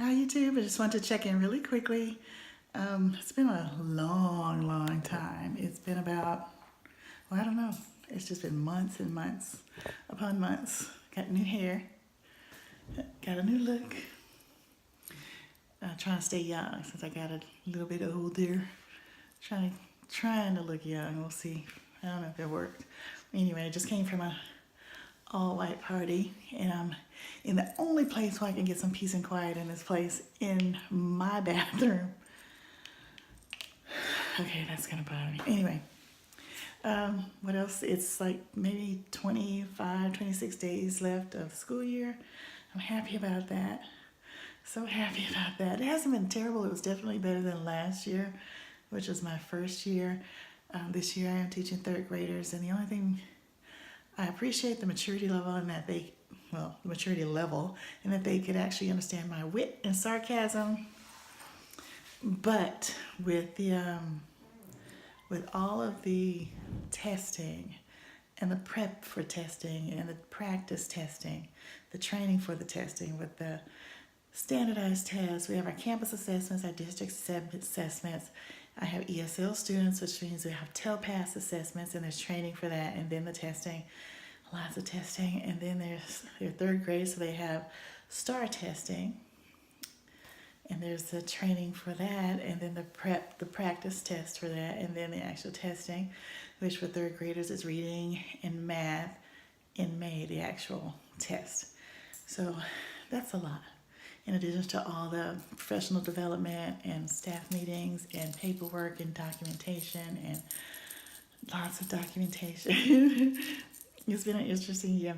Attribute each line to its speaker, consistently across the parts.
Speaker 1: Hi YouTube, I just want to check in really quickly. It's been a long time. It's been about, well, I don't know. It's just been months and months upon months. Got new hair, got a new look. Trying to stay young since I got a little bit older. Trying to look young. We'll see. I don't know if it worked. Anyway, I just came from a all-white party, and I'm in the only place where I can get some peace and quiet in this place, in my bathroom. Okay, that's gonna bother me. Anyway, what else? It's like maybe 25, 26 days left of school year. I'm happy about that. So happy about that. It hasn't been terrible. It was definitely better than last year, which was my first year. This year I am teaching third graders, and the only thing I appreciate the maturity level and that they, well, the maturity level, and that they could actually understand my wit and sarcasm. But with all of the testing and the prep for testing and the practice testing, the training for the testing with the standardized tests, we have our campus assessments, our district assessments. I have ESL students, which means we have TELPAS assessments, and there's training for that, and then the testing, lots of testing, and then there's their third grade, so they have STAR testing, and there's the training for that, and then the practice test for that, and then the actual testing, which for third graders is reading and math in May, the actual test. So that's a lot. In addition to all the professional development and staff meetings and paperwork and documentation and lots of documentation. It's been an interesting year.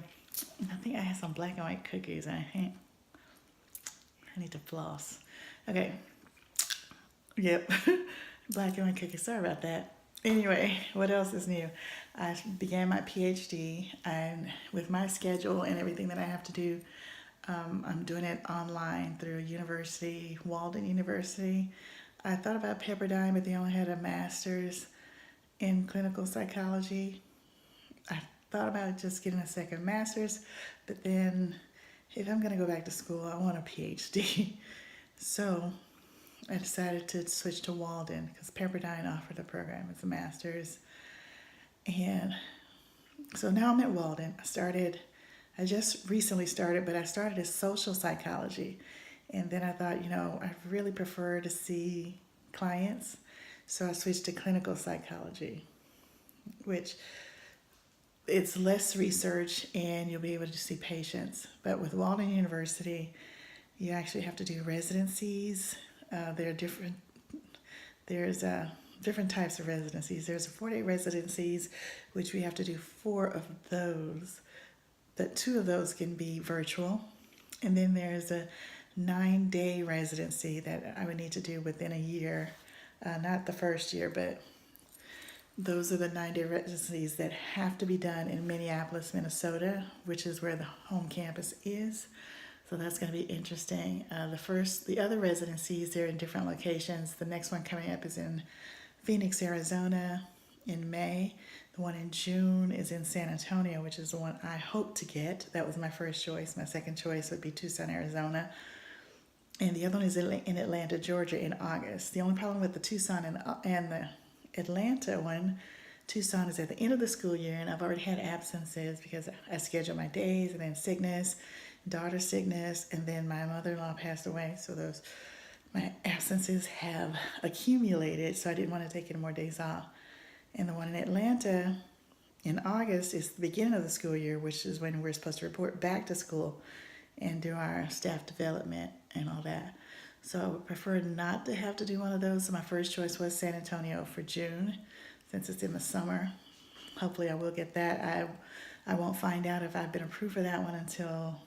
Speaker 1: I think I had some black and white cookies. I need to floss. Okay. Yep. Black and white cookies. Sorry about that. Anyway, what else is new? I began my PhD, and with my schedule and everything that I have to do, I'm doing it online through a university, Walden University. I thought about Pepperdine, but they only had a master's in clinical psychology. I thought about just getting a second master's, but then if I'm going to go back to school, I want a PhD. So I decided to switch to Walden because Pepperdine offered the program as a master's. And so now I'm at Walden. I just recently started, but I started as social psychology. And then I thought, I really prefer to see clients. So I switched to clinical psychology, which it's less research and you'll be able to see patients. But with Walden University, you actually have to do residencies. There's different types of residencies. There's 4-day residencies, which we have to do 4 of those. But 2 of those can be virtual. And then there's a 9-day residency that I would need to do within a year. Not the first year, but those are the 9-day residencies that have to be done in Minneapolis, Minnesota, which is where the home campus is. So that's going to be interesting. The other residencies, they're in different locations. The next one coming up is in Phoenix, Arizona in May. The one in June is in San Antonio, which is the one I hope to get. That was my first choice. My second choice would be Tucson, Arizona. And the other one is in Atlanta, Georgia in August. The only problem with the Tucson and the Atlanta one, Tucson is at the end of the school year, and I've already had absences because I scheduled my days, and then sickness, daughter sickness, and then my mother-in-law passed away. So my absences have accumulated, so I didn't want to take any more days off. And the one in Atlanta in August is the beginning of the school year, which is when we're supposed to report back to school and do our staff development and all that. So I would prefer not to have to do one of those. So my first choice was San Antonio for June, since it's in the summer. Hopefully I will get that. I won't find out if I've been approved for that one until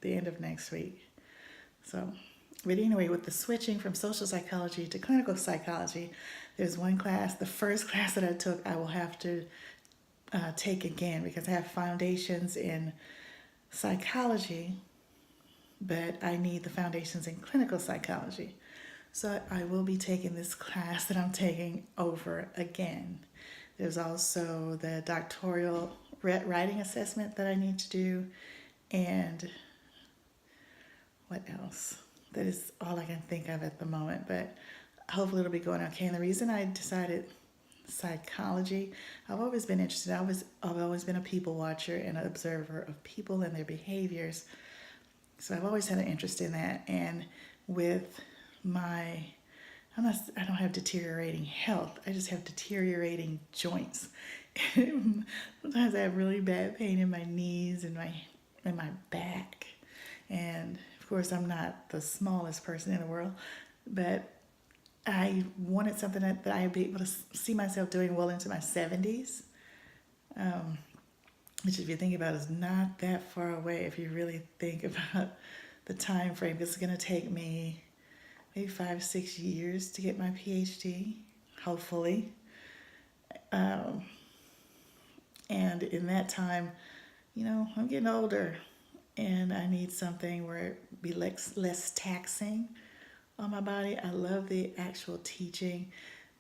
Speaker 1: the end of next week. But anyway, with the switching from social psychology to clinical psychology, there's one class, the first class that I took, I will have to take again because I have foundations in psychology, but I need the foundations in clinical psychology. So I will be taking this class that I'm taking over again. There's also the doctoral writing assessment that I need to do, and what else? That is all I can think of at the moment, but hopefully it'll be going okay. And the reason I decided psychology, I've always been interested. I've always been a people watcher and an observer of people and their behaviors. So I've always had an interest in that. And with my, I don't have deteriorating health. I just have deteriorating joints. Sometimes I have really bad pain in my knees and my back. And of course, I'm not the smallest person in the world, but I wanted something that I'd be able to see myself doing well into my 70s, which, if you think about it, is not that far away if you really think about the time frame. It's going to take me maybe 5, 6 years to get my PhD, hopefully. Um, and in that time, I'm getting older and I need something where it be less taxing on my body. I love the actual teaching,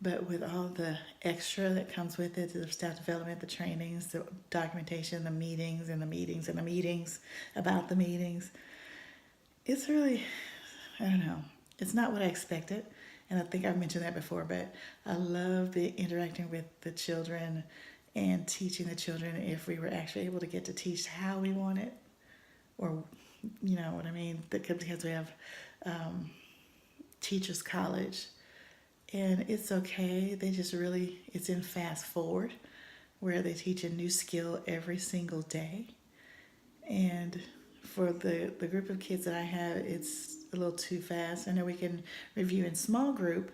Speaker 1: but with all the extra that comes with it, the staff development, the trainings, the documentation, the meetings and the meetings and the meetings about the meetings, it's really, I don't know, it's not what I expected. And I think I've mentioned that before, but I love the interacting with the children and teaching the children if we were actually able to get to teach how we want it, or you know what I mean, because we have teachers college and it's okay. They just really, it's in fast forward where they teach a new skill every single day. And for the group of kids that I have, it's a little too fast. I know we can review in small group,